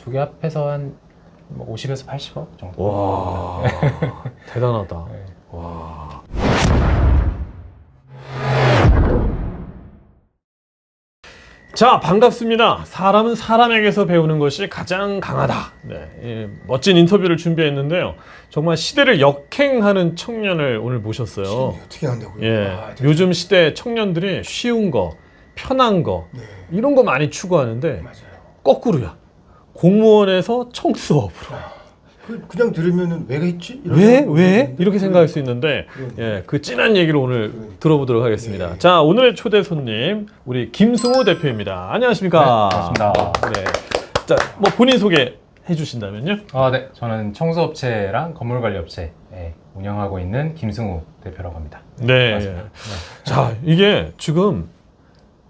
두 개 합해서 한 50에서 80억 정도. 와, 대단하다. 네. 와. 자, 반갑습니다. 사람은 사람에게서 배우는 것이 가장 강하다. 네, 멋진 인터뷰를 준비했는데요. 정말 시대를 역행하는 청년을 오늘 모셨어요. 어떻게 한다고요? 예, 요즘 시대 청년들이 쉬운 거, 편한 거, 네. 이런 거 많이 추구하는데 맞아요. 거꾸로야. 공무원에서 청수업으로. 그냥 들으면은 왜 했지? 이런 왜? 생각이 왜? 드는데 이렇게 생각할 수 있는데 예, 그 진한 얘기를 오늘 들어보도록 하겠습니다. 네. 자, 오늘의 초대 손님 우리 김승우 대표입니다. 안녕하십니까? 네, 반갑습니다. 네. 자, 뭐 본인 소개 해주신다면요? 네. 저는 청소업체랑 건물관리업체 운영하고 있는 김승우 대표라고 합니다. 네. 맞습니다. 자, 이게 지금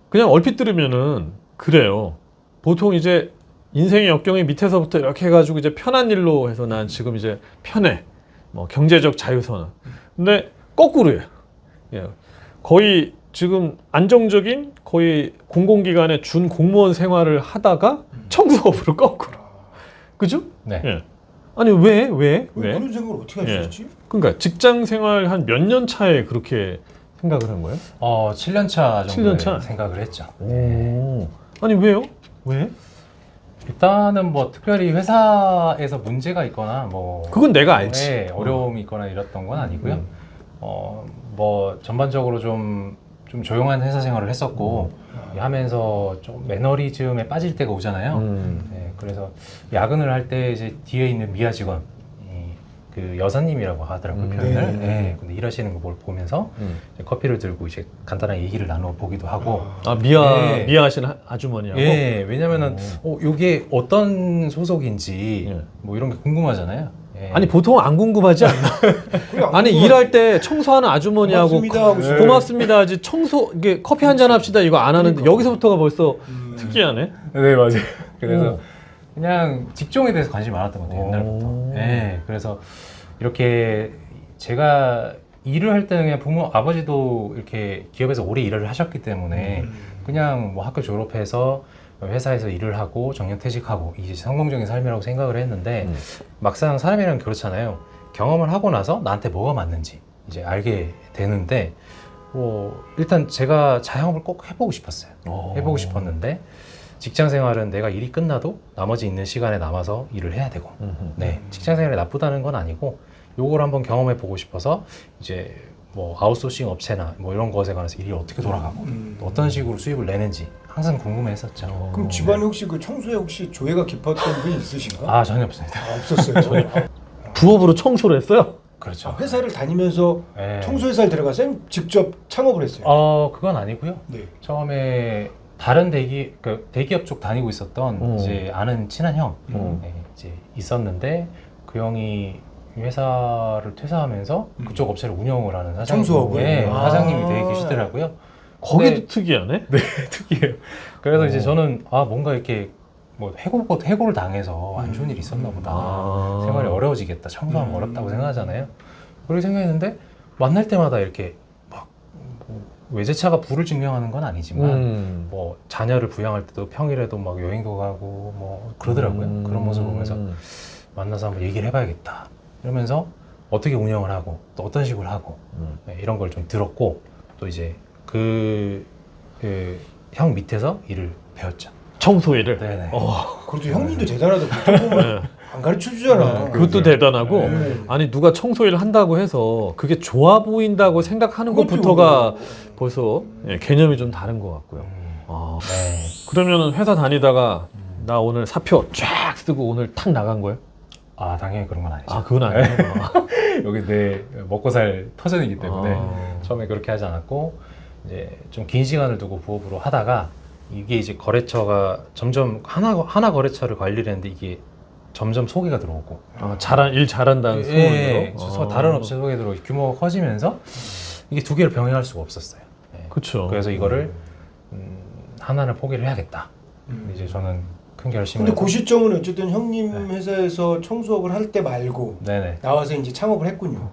그냥 얼핏 들으면은 그래요. 보통 이제 인생의 역경이 밑에서부터 이렇게 해가지고 이제 편한 일로 해서 난 지금 이제 편해. 뭐 경제적 자유선언. 근데 거꾸로예요. 예. 거의 지금 안정적인 거의 공공기관의 준 공무원 생활을 하다가 청소업으로 거꾸로. 그죠? 네. 예. 아니 왜? 그런 생각을 어떻게 할 수 예. 있지? 그러니까 직장 생활 한 몇 년 차에 그렇게 생각을 한 거예요? 7년 차 정도 7년 차? 생각을 했죠. 오. 아니 왜요? 왜? 일단은 뭐 특별히 회사에서 문제가 있거나 뭐 그건 내가 알지. 네, 어려움이 있거나 이랬던 건 아니고요. 뭐 전반적으로 좀 조용한 회사 생활을 했었고 하면서 좀 매너리즘에 빠질 때가 오잖아요. 네, 그래서 야근을 할 때 이제 뒤에 있는 미아 직원 그 여사님이라고 하더라고요, 표현을. 네, 근데 일하시는 걸 보면서 이제 커피를 들고 이제 간단한 얘기를 나눠 보기도 하고. 아, 네. 미아하시는 아주머니하고? 예, 왜냐면은 이게 어떤 소속인지 예. 뭐 이런 게 궁금하잖아요. 예. 아니 보통 안 궁금하지 않나? 아니 일할 때 청소하는 아주머니하고 고맙습니다 하고 싶어요. 고맙습니다 하지 청소 이게 커피 한잔 합시다 이거 안 하는데 그러니까. 여기서부터가 벌써 특이하네. 네, 맞아요. 그래서 오. 그냥 직종에 대해서 관심이 많았던 것 같아요, 오. 옛날부터. 예, 그래서 이렇게 제가 일을 할 때는 그냥 부모 아버지도 이렇게 기업에서 오래 일을 하셨기 때문에 그냥 뭐 학교 졸업해서 회사에서 일을 하고 정년퇴직하고 이제 성공적인 삶이라고 생각을 했는데 막상 사람이란 그렇잖아요. 경험을 하고 나서 나한테 뭐가 맞는지 이제 알게 되는데 뭐 일단 제가 자영업을 꼭 해보고 싶었어요. 해보고 싶었는데 직장 생활은 내가 일이 끝나도 나머지 있는 시간에 남아서 일을 해야 되고 네, 직장 생활이 나쁘다는 건 아니고 요걸 한번 경험해 보고 싶어서 이제 뭐 아웃소싱 업체나 뭐 이런 것에 관해서 일이 어떻게 돌아가고 또 어떤 식으로 수입을 내는지 항상 궁금해했었죠. 그럼 집안에 혹시 그 청소에 혹시 조예가 깊었던 분이 있으신가? 전혀 없습니다. 없었어요. 부업으로 청소를 했어요? 그렇죠. 회사를 다니면서 네. 청소회사를 들어가서 직접 창업을 했어요. 그건 아니고요. 네. 처음에 다른 대기업 쪽 다니고 있었던 이제 아는 친한 형 이제 있었는데 그 형이 회사를 퇴사하면서 그쪽 업체를 운영을 하는 청소업을? 사장님이 되게 계시더라고요. 거기도 근데- 특이하네. 네, 특이해요. 그래서 이제 저는 뭔가 이렇게 뭐 해고를 당해서 안 좋은 일이 있었나 보다. 생활이 어려워지겠다. 청소하면 어렵다고 생각하잖아요. 그렇게 생각했는데 만날 때마다 이렇게 막뭐 외제차가 부를 증명하는 건 아니지만 뭐 자녀를 부양할 때도 평일에도 막 여행도 가고 뭐 그러더라고요. 그런 모습을 보면서 만나서 한번 얘기를 해봐야겠다. 이러면서 어떻게 운영을 하고 또 어떤 식으로 하고 네, 이런 걸 좀 들었고 또 이제 그 형 밑에서 일을 배웠죠. 청소 일을. 네네. 그래도 형님도 대단하다. 보통 보면 안 가르쳐 주잖아. 그것도 대단하고 네. 아니 누가 청소 일 한다고 해서 그게 좋아 보인다고 생각하는 그것도 것부터가 벌써 개념이 좀 다른 것 같고요. 네. 그러면 회사 다니다가 나 오늘 사표 쫙 쓰고 오늘 탁 나간 거예요? 당연히 그런 건 아니죠. 그건 아니에요. 여기 내 먹고 살 터전이기 때문에 아. 처음에 그렇게 하지 않았고 이제 좀 긴 시간을 두고 부업으로 하다가 이게 이제 거래처가 점점 하나 거래처를 관리를 했는데 이게 점점 소개가 들어오고 일 잘한다는 소문으로. 다른 업체 소개 들어오고 규모가 커지면서 이게 두 개를 병행할 수가 없었어요. 네. 그렇죠. 그래서 이거를 하나는 포기를 해야겠다. 이제 저는 큰 결심을 근데 해서 그 시점은 어쨌든 형님 회사에서 청소업을 할 때 말고 네네. 나와서 이제 창업을 했군요.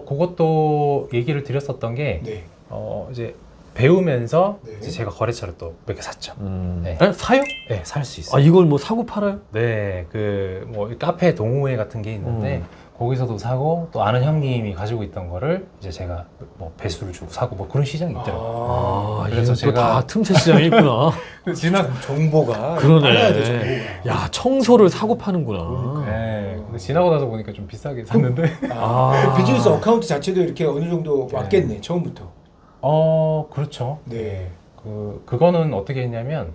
그것도 얘기를 드렸었던 게 네. 이제 배우면서 네. 이제 제가 거래처를 또 몇 개 샀죠. 네. 사요? 네, 살 수 아 있어요. 이걸 뭐 사고 팔아요? 네, 그 뭐 카페 동호회 같은 게 있는데 거기서도 사고 또 아는 형님이 가지고 있던 거를 이제 제가 뭐 배수를 주고 사고 뭐 그런 시장이 있더라고요. 아, 그래서 그래서 제가- 다 틈새 시장이 있구나. 정보가 그러네. 빨라야 돼, 정보가. 야 청소를 사고 파는구나. 네, 근데 지나고 나서 보니까 좀 비싸게 샀는데. 아. 비즈니스 어카운트 자체도 이렇게 어느 정도 왔겠네, 처음부터. 그렇죠. 네. 그거는 어떻게 했냐면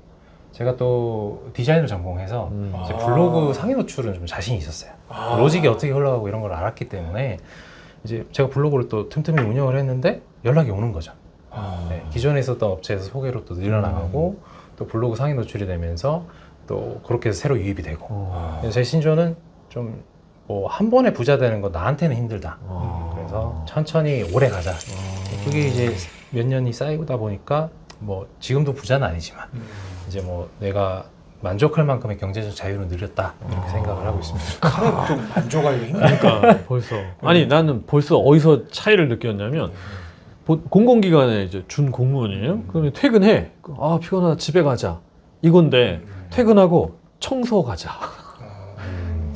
제가 또 디자인을 전공해서 이제 아. 블로그 상위 노출은 좀 자신이 있었어요. 아. 로직이 어떻게 흘러가고 이런 걸 알았기 때문에 이제 제가 블로그를 또 틈틈이 운영을 했는데 연락이 오는 거죠. 아. 네, 기존에 있었던 업체에서 소개로 또 늘어나가고 또 블로그 상위 노출이 되면서 또 그렇게 해서 새로 유입이 되고 그래서 제 신조는 좀 뭐 한 번에 부자 되는 건 나한테는 힘들다. 그래서 천천히 오래 가자. 그게 이제 몇 년이 쌓이다 보니까 뭐 지금도 부자는 아니지만 이제 뭐 내가 만족할 만큼의 경제적 자유를 누렸다 이렇게 생각을 하고 있습니다. 하나 좀 만족하기가 힘드니까. 그러니까 벌써 아니 나는 벌써 어디서 차이를 느꼈냐면 공공기관에 이제 준 공무원이에요. 그러면 퇴근해. 아 피곤하다 집에 가자. 이건데 퇴근하고 청소 가자.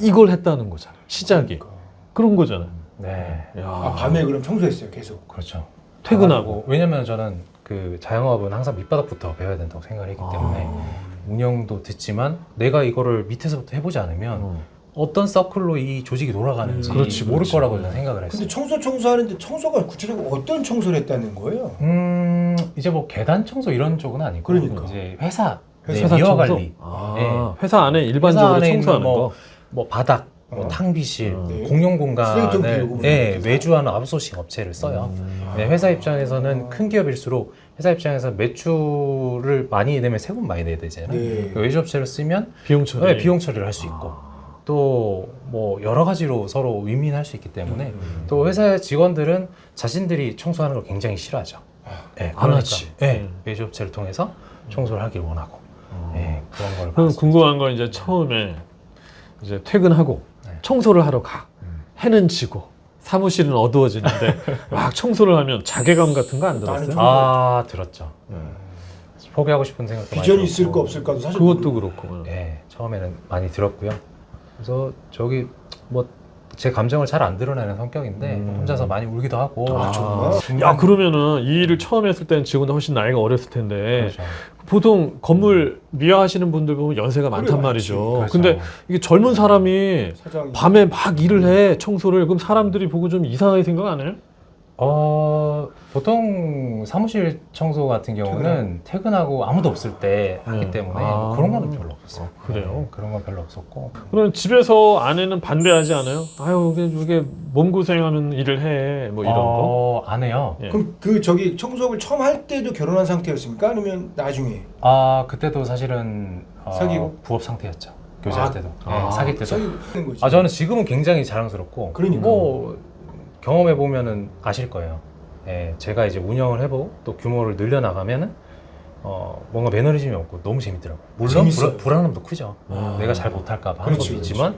이걸 했다는 거잖아. 시작이 그런 거잖아요. 네, 아, 밤에 그럼 청소했어요, 계속. 그렇죠. 퇴근하고. 왜냐면 저는 그 자영업은 항상 밑바닥부터 배워야 된다고 생각을 했기 때문에 운영도 듣지만 내가 이거를 밑에서부터 해보지 않으면 어떤 서클로 이 조직이 돌아가는지 그렇지, 모를 그렇지. 거라고 저는 생각을 했어요. 근데 청소하는데 청소가 구체적으로 어떤 청소를 했다는 거예요? 이제 뭐 계단 청소 이런 쪽은 아니고 그러니까. 이제 회사 회사 미화 청소? 관리, 아, 네. 회사 안에 일반적으로 회사 안에 청소하는 있는 거. 뭐 바닥, 뭐 탕비실, 네. 공용 쓰레기통 공간을 비우고 외주하는 아웃소싱 업체를 써요. 네, 회사 입장에서는 큰 기업일수록 회사 입장에서 매출을 많이 내면 세금 많이 내야 되잖아요. 네. 그 외주 업체를 쓰면 비용 처리. 네, 비용 처리를 할 수 있고 또 뭐 여러 가지로 서로 윈윈할 수 있기 때문에 또 회사 직원들은 자신들이 청소하는 걸 굉장히 싫어하죠. 네, 안 하지. 네, 외주 업체를 통해서 청소를 하길 원하고 네, 그런 걸 그럼 봤었죠. 궁금한 건 이제 처음에 이제 퇴근하고 네. 청소를 하러 가. 해는 지고 사무실은 어두워지는데 막 청소를 하면 자괴감 같은 거 안 들었어요? 아 들었죠. 포기하고 싶은 생각도 많이 비전이 들었고. 있을까 없을까도 사실 그것도 모르고. 그렇고. 네, 처음에는 많이 들었고요. 그래서 저기 뭐 제 감정을 잘 안 드러내는 성격인데 혼자서 많이 울기도 하고. 아, 정말? 야 그러면은 이 일을 처음 했을 때는 지금보다 훨씬 나이가 어렸을 텐데 그렇죠. 보통 건물 미화하시는 분들 보면 연세가 많단 많지. 말이죠. 그렇죠. 근데 이게 젊은 사람이 사장이 밤에 막 일을 해 청소를 그럼 사람들이 보고 좀 이상하게 생각 안 해요? 보통 사무실 청소 같은 경우는 퇴근하고 아무도 없을 때 하기 때문에 아. 그런 거는 별로 없었어요. 그래요? 네, 그런 건 별로 없었고. 그럼 집에서 아내는 반대하지 않아요? 아유 이게 몸 고생하면 일을 해 뭐 이런 거? 안 해요. 예. 그럼 그 저기 청소를 처음 할 때도 결혼한 상태였습니까? 아니면 나중에? 그때도 사실은 사귀고? 부업 상태였죠. 교제할 아. 때도, 아. 사귈 때도. 사귀는 거지. 저는 지금은 굉장히 자랑스럽고, 그러니까. 뭐 경험해 보면은 아실 거예요. 예, 제가 이제 운영을 해보고 또 규모를 늘려나가면은 뭔가 매너리즘이 없고 너무 재밌더라고요. 물론 재밌어요. 불안함도 크죠. 아. 내가 잘 못할까 봐 하는 그렇지, 것도 있지만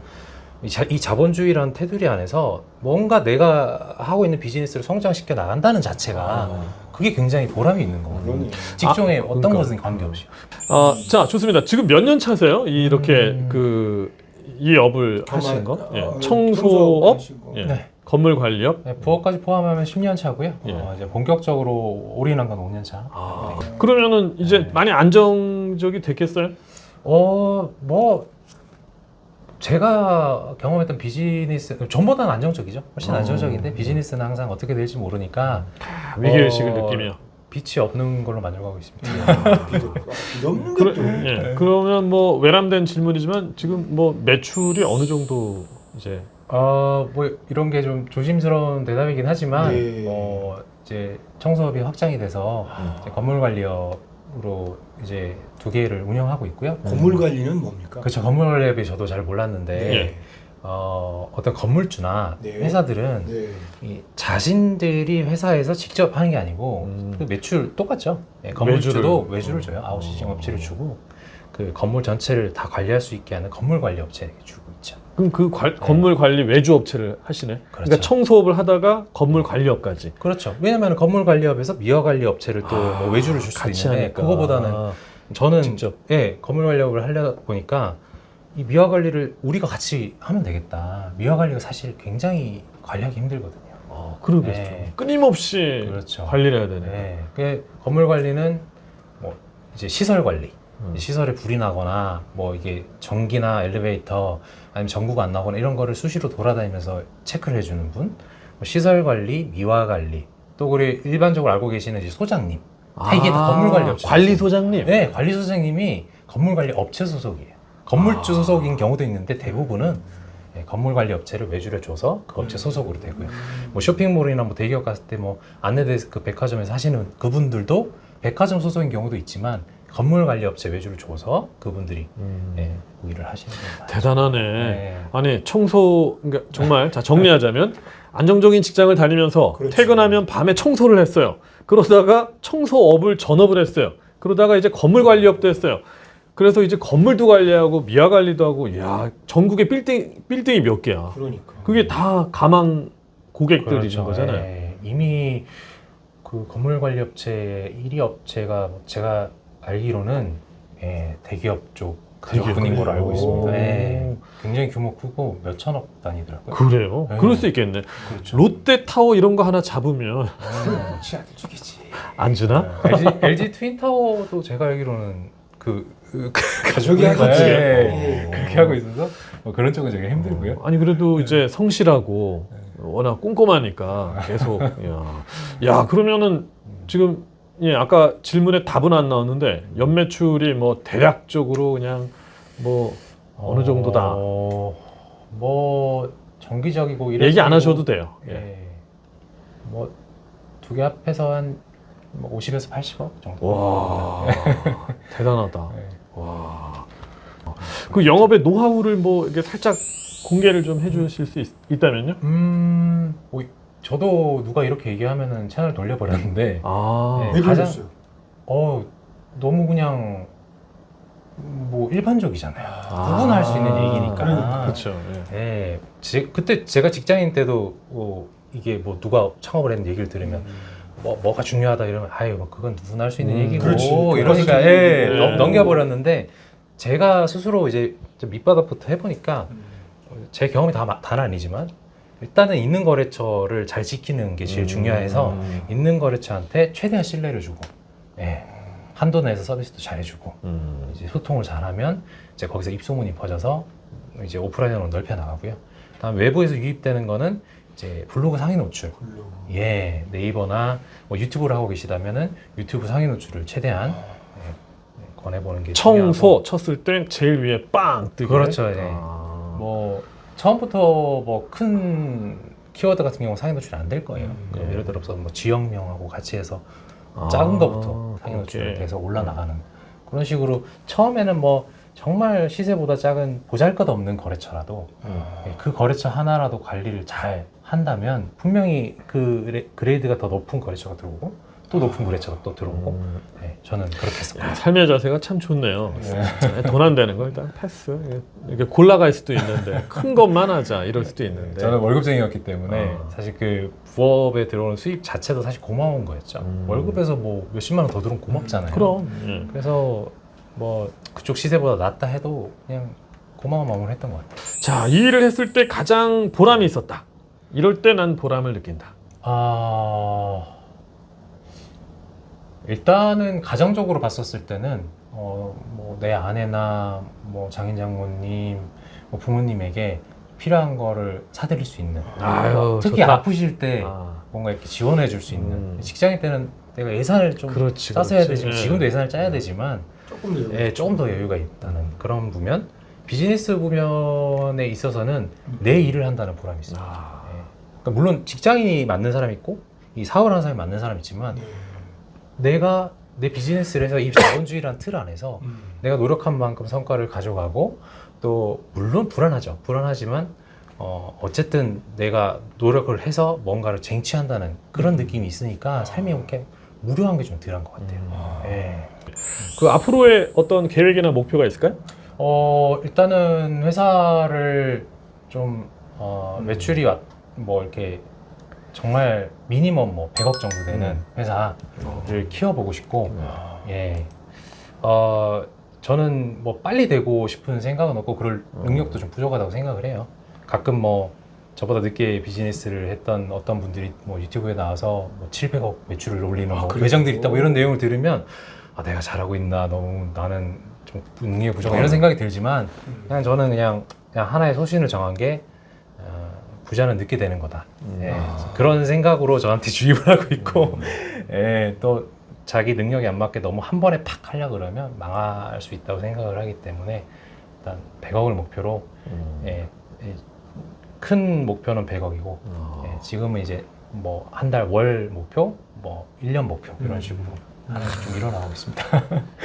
이 자본주의라는 테두리 안에서 뭔가 내가 하고 있는 비즈니스를 성장시켜 나간다는 자체가 그게 굉장히 보람이 있는 거거든요. 그러네. 직종에 어떤 그러니까. 것은 관계없이. 자 좋습니다. 지금 몇 년 차세요? 이렇게 이 업을 하시는 거? 예. 청소업, 하시고. 예. 네. 건물 관리업. 네, 부업까지 포함하면 10년 차고요. 예. 이제 본격적으로 올인한 건 5년 차. 그러면은 이제 많이 안정적이 됐겠어요? 뭐 제가 경험했던 비즈니스 전보다는 안정적이죠. 훨씬 안정적인데 비즈니스는 항상 어떻게 될지 모르니까 위기의식을 느끼며. 빛이 없는 걸로 만들어가고 있습니다. 비도 없는 게 또. 예. 그러면 뭐 외람된 질문이지만 지금 뭐 매출이 어느 정도 이제 뭐 이런 게 좀 조심스러운 대답이긴 하지만 네. 이제 청소업이 확장이 돼서 이제 건물 관리업으로 이제 2개를 운영하고 있고요. 건물 관리는 뭡니까? 그렇죠. 건물 관리업이 저도 잘 몰랐는데 네. 어떤 건물주나 네. 회사들은 네. 이 자신들이 회사에서 직접 하는 게 아니고 그 매출 똑같죠. 예, 건물주도 외주를 줘요. 아웃소싱 업체를 주고 그 건물 전체를 다 관리할 수 있게 하는 건물 관리 업체에게 주고 있죠. 그럼 그 건물 관리 외주 업체를 하시네. 그러니까 그렇죠. 청소업을 하다가 건물 관리업까지. 그렇죠. 왜냐하면 건물 관리업에서 미화 관리 업체를 또 아, 뭐 외주를 줄 수도 같이 있는데 하니까. 그거보다는 저는 직접. 예, 건물 관리업을 하려다 보니까 이 미화 관리를 우리가 같이 하면 되겠다. 미화 관리가 사실 굉장히 관리하기 힘들거든요. 그러겠죠. 네. 끊임없이 그렇죠. 관리를 해야 되네. 예, 그 건물 관리는 뭐 이제 시설 관리, 음. 시설에 불이 나거나 뭐 이게 전기나 엘리베이터 아니면 전구가 안 나거나 이런 거를 수시로 돌아다니면서 체크를 해주는 분, 뭐 시설 관리, 미화 관리, 또 우리 일반적으로 알고 계시는 이제 소장님, 다 이게 다 건물 관리 업체. 관리소장님. 네, 관리소장님이 건물 관리 업체 소속이에요. 건물주 소속인 경우도 있는데 대부분은 예, 건물 관리 업체를 외주를 줘서 그 업체 소속으로 되고요. 뭐 쇼핑몰이나 뭐 대기업 갔을 때 뭐 안내데스크 그 백화점에서 하시는 그분들도 백화점 소속인 경우도 있지만 건물 관리 업체 외주를 줘서 그분들이 예, 그 일을 하시는 거예요. 대단하네. 네. 아니 청소 그러니까 정말 자 정리하자면 안정적인 직장을 다니면서 그렇지. 퇴근하면 밤에 청소를 했어요. 그러다가 청소업을 전업을 했어요. 그러다가 이제 건물 관리업도 했어요. 그래서 이제 건물도 관리하고 미화 관리도 하고 야 전국에 빌딩이 몇 개야. 그러니까. 그게 다 가망 고객들이신 그렇죠. 거잖아요. 예, 이미 그 건물 관리 업체 1위 업체가 제가 알기로는 예, 대기업 쪽 분인 걸로 알고 있습니다. 예, 굉장히 규모 크고 몇 천억 단위더라고요. 그래요? 네. 그럴 수 있겠네. 그렇죠. 롯데타워 이런 거 하나 잡으면 치안 주겠지. 안 주나? LG 트윈타워도 제가 알기로는 가족이 네, 하겠지. 그렇게 하고 있어서 뭐 그런 쪽은 되게 힘들고요. 아니 그래도 이제 성실하고 워낙 꼼꼼하니까 계속 야 그러면은 지금 예 아까 질문에 답은 안 나왔는데 연매출이 뭐 대략적으로 그냥 뭐 어느 정도다 뭐 정기적이고 얘기 안 하셔도 돼요. 예. 예. 뭐 두 개 합해서 한 50에서 80억 정도. 와 대단하다. 네. 와. 그 영업의 노하우를 뭐 이렇게 살짝 공개를 좀 해주실 수 있다면요? 뭐 저도 누가 이렇게 얘기하면은 채널 돌려버렸는데 아 네. 왜 가장- 그랬어요? 너무 그냥 뭐 일반적이잖아요. 아. 누구나 할 수 있는 얘기니까. 그러니까. 그렇죠. 예. 예, 그때 제가 직장인 때도 이게 뭐 누가 창업을 했는 얘기를 들으면 뭐가 중요하다 이러면 아유 뭐 그건 누구나 할 수 있는 얘기고 그렇지. 이러니까 그렇지. 예, 네. 넘겨버렸는데 제가 스스로 이제 좀 밑바닥부터 해보니까 제 경험이 다는 아니지만 일단은 있는 거래처를 잘 지키는 게 제일 중요해서 있는 거래처한테 최대한 신뢰를 주고 예, 한도 내에서 서비스도 잘해주고 이제 소통을 잘하면 이제 거기서 입소문이 퍼져서 이제 오프라인으로 넓혀 나가고요. 다음 외부에서 유입되는 거는 이제 블로그 상위 노출, 예, 네이버나 뭐 유튜브를 하고 계시다면은 유튜브 상위 노출을 최대한 권해보는 게 청소 중요하고. 쳤을 때 제일 위에 빵 뜨게. 그렇죠, 예. 아. 뭐 처음부터 뭐 큰 키워드 같은 경우 상위 노출이 안 될 거예요. 그럼 예를 들어서 뭐 지역명하고 같이 해서 작은 거부터 상위 노출을 오케이. 계속 올라나가는 그런 식으로 처음에는 뭐 정말 시세보다 작은 보잘것없는 거래처라도 예, 그 거래처 하나라도 관리를 잘 한다면 분명히 그 그레이드가 더 높은 거래처가 들어오고 또 높은 거래처가 또 들어오고 예, 저는 그렇게 야, 했습니다. 삶의 자세가 참 좋네요. 돈 안 되는 거 일단 패스. 이렇게 골라갈 수도 있는데 큰 것만 하자 이럴 수도 있는데. 저는 월급쟁이였기 때문에 아. 사실 그 부업에 들어오는 수입 자체도 사실 고마운 거였죠. 월급에서 뭐 몇십만 원 더 들어오면 고맙잖아요. 그럼. 예. 그래서 뭐 그쪽 시세보다 낫다 해도 그냥 고마운 마음으로 했던 것 같아요. 자, 이 일을 했을 때 가장 보람이 있었다. 이럴 때 난 보람을 느낀다. 일단은 가정적으로 봤었을 때는 뭐 내 아내나 뭐 장인 장모님, 뭐 부모님에게 필요한 거를 사드릴 수 있는 아유, 특히 좋다. 아프실 때 아, 뭔가 이렇게 지원해 줄 수 있는 직장인 때는 내가 예산을 좀 그렇지, 짜서 해야 그렇지. 되지만 예. 지금도 예산을 짜야 되지만 조금 더 예, 조금 더 여유가 있다는 그런 부면 비즈니스 부면에 있어서는 내 일을 한다는 보람이 있어요. 아, 예. 그러니까 물론 직장인이 맞는 사람이 있고 이 사업을 하는 사람이 맞는 사람이 있지만 내가 내 비즈니스를 해서 이 자본주의라는 틀 안에서 내가 노력한 만큼 성과를 가져가고 또 물론 불안하지만 어쨌든 내가 노력을 해서 뭔가를 쟁취한다는 그런 느낌이 있으니까 삶이 이렇게 무료한 게 좀 덜한 것 같아요. 예. 그 앞으로의 어떤 계획이나 목표가 있을까요? 일단은 회사를 좀 매출이 뭐 이렇게 정말 미니멈 뭐 100억 정도 되는 회사를 키워보고 싶고 예. 저는 뭐 빨리 되고 싶은 생각은 없고 그럴 능력도 좀 부족하다고 생각을 해요. 가끔 뭐 저보다 늦게 비즈니스를 했던 어떤 분들이 뭐 유튜브에 나와서 뭐 700억 매출을 올리는 뭐 회장들이 있다 뭐 이런 내용을 들으면 내가 잘하고 있나 너무 나는 좀 능력이 부족하다 이런 생각이 들지만 그냥 저는 그냥 하나의 소신을 정한 게 부자는 늦게 되는 거다. 예, 그런 생각으로 저한테 주입을 하고 있고 예, 또 자기 능력이 안 맞게 너무 한 번에 팍 하려고 그러면 망할 수 있다고 생각을 하기 때문에 일단 100억을 목표로 예, 큰 목표는 100억이고 예, 지금은 이제 뭐 한 달 월 목표, 뭐 1년 목표 이런 식으로 하나씩 좀 일어나고 있습니다.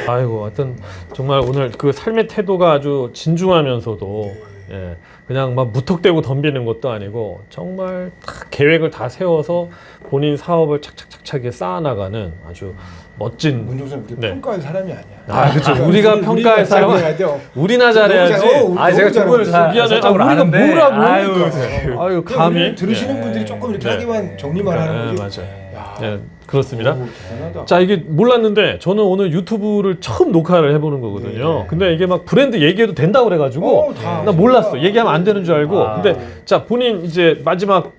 아이고, 하여튼 정말 오늘 그 삶의 태도가 아주 진중하면서도 예, 그냥 막 무턱대고 덤비는 것도 아니고 정말 다 계획을 다 세워서 본인 사업을 착착착착하게 쌓아나가는 아주 멋진. 문종선 우리 네. 평가할 사람이 아니야. 아, 그렇죠. 우리가 평가할 사람은 우리나 잘해야지. 제가 축구를 잘 미안해. 아, 우리가 아는데. 뭐라고 아유, 그러니까. 아유, 감히. 들으시는 네. 분들이 조금 이렇게 네. 하기만 정리만 하는 거지. 맞아요. 야, 네, 그렇습니다. 오, 대단하다. 자, 이게 몰랐는데 저는 오늘 유튜브를 처음 녹화를 해보는 거거든요. 네. 근데 이게 막 브랜드 얘기해도 된다고 그래가지고 다 나 몰랐어. 얘기하면 안 되는 줄 알고. 아. 근데 자, 본인 이제 마지막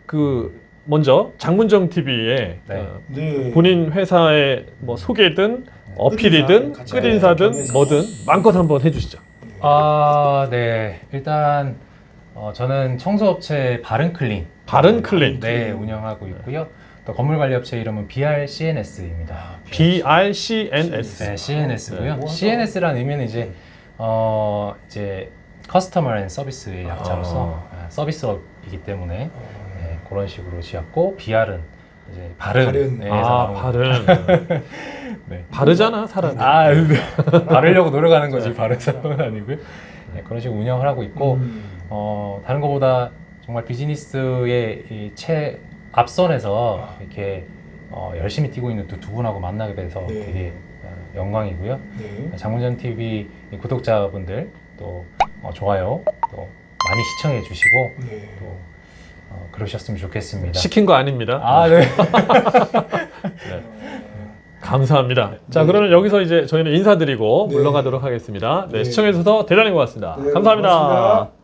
먼저 장문정 TV에 네. 네. 본인 회사의 뭐 소개든 어필이든 같이 끝인사든 경험해서. 뭐든 마음껏 한번 해주시죠. 네. 일단 저는 청소업체 바른클린 바른클린. 네, 운영하고 있고요. 또 건물관리업체 이름은 BRCNS입니다. BRCNS. 네, CNS고요. 네. CNS라는 의미는 이제 커스터머 앤 서비스의 약자로서 서비스업이기 때문에 네, 그런 식으로 지었고 BR은 이제 바른. 바른. 네, 아, 바른. 네. 바르잖아, 사람. 네. 바르려고 노력하는 거지 바르서는 아니고요. 네, 그런 식으로 운영을 하고 있고 다른 것보다 정말 비즈니스의 이 앞선에서 이렇게 열심히 뛰고 있는 또 두 분하고 만나게 돼서 네. 되게 영광이고요. 네. 장문정 TV 구독자분들 또 좋아요 또 많이 시청해 주시고 네. 또 그러셨으면 좋겠습니다. 시킨 거 아닙니다. 네. 감사합니다. 자, 네. 그러면 여기서 이제 저희는 인사드리고 네. 물러가도록 하겠습니다. 네, 네. 시청해 주셔서 대단히 고맙습니다. 네, 감사합니다. 고맙습니다.